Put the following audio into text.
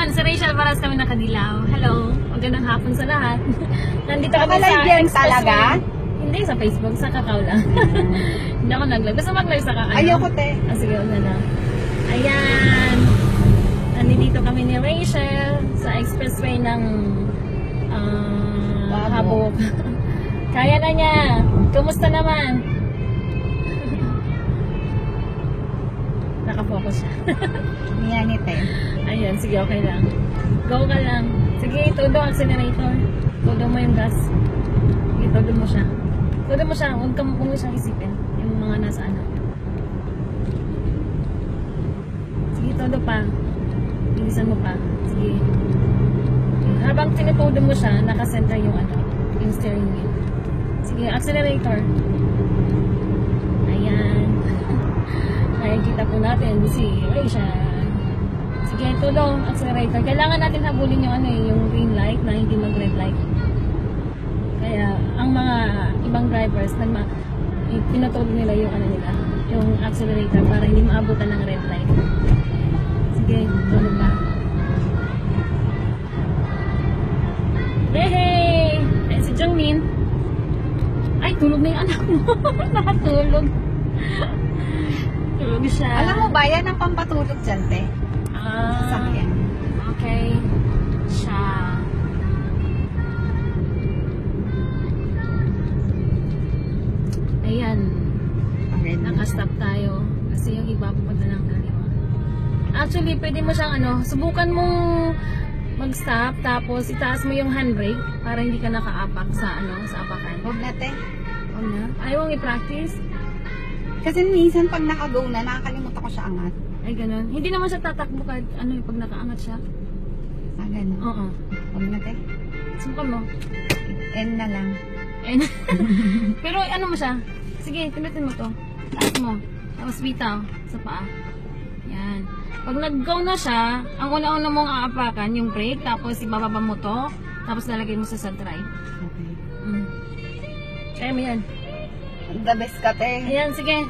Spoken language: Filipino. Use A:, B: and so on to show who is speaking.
A: Ayan, si Rachel Paras kami nakadilaw. Hello, magandang hapon sa lahat. Nandito kami sa
B: Nakalive yan talaga?
A: Hindi, sa Facebook, sa Kakao lang. Hindi ako nag-live. Basta mag-live sa Kakao.
B: Ayoko, te.
A: Sige, na lang. Ayan. Nandito kami ni Rachel sa expressway ng Habok. Kaya na niya. Kumusta naman? Nakapokus siya.
B: Yan, te.
A: Ayun, sige, okay lang. Go ka lang. Sige, todo accelerator. Todo mo yung gas. Sige, todo mo siya. Todo mo siya. Huwag mo siyang isipin. Yung mga nasa ano. Sige, todo pa. Bilisan mo pa. Sige. Habang tinitodo mo siya, nakasenta yung ano, yung steering wheel. Sige, accelerator. Ayan. Nakikita po natin si Rachel. Sige, tulong, accelerator. Kailangan natin habulin yung ano yung green light na hindi mag-red light. Kaya, ang mga ibang drivers, pinatuloy nila yung ano nila, yung accelerator para hindi maabutan ng red light. Sige, tulong ba? Hey! Ay, si Jungmin. Ay, tulog na yung anak mo. Nakatulog. Tulog siya.
B: Alam mo ba, yan ang pampatulog dyan, te. Sasakyan.
A: Okay. Siya. Ayan.
B: Okay,
A: Nakastop tayo. Kasi yung iba pupunta ng kaliwa. Actually, pwede mo siyang ano, subukan mong mag-stop, tapos itaas mo yung handbrake para hindi ka nakaapak sa ano, sa apakan.
B: Huwag na, te.
A: Huwag na. Ayaw mong i-practice?
B: Kasi minsan pag naka-go na, nakakalimutan ko siya angat.
A: Ay, ganun. Hindi naman siya tatakbo kahit ano, pag nakaangat siya.
B: Ah, gano'n.
A: Oo.
B: Huwag na, te.
A: Subukan mo.
B: N na lang.
A: And, pero ano mo siya? Sige, pinutin mo to. Taas mo. Tapos bitaw sa paa. Yan. Pag nag-go na siya, ang una-una mong aapakan yung brake, tapos ibababa mo to, tapos lalagay mo sa drive.
B: Okay.
A: Kaya mo yan.
B: The best ka, te.
A: Ayan, sige.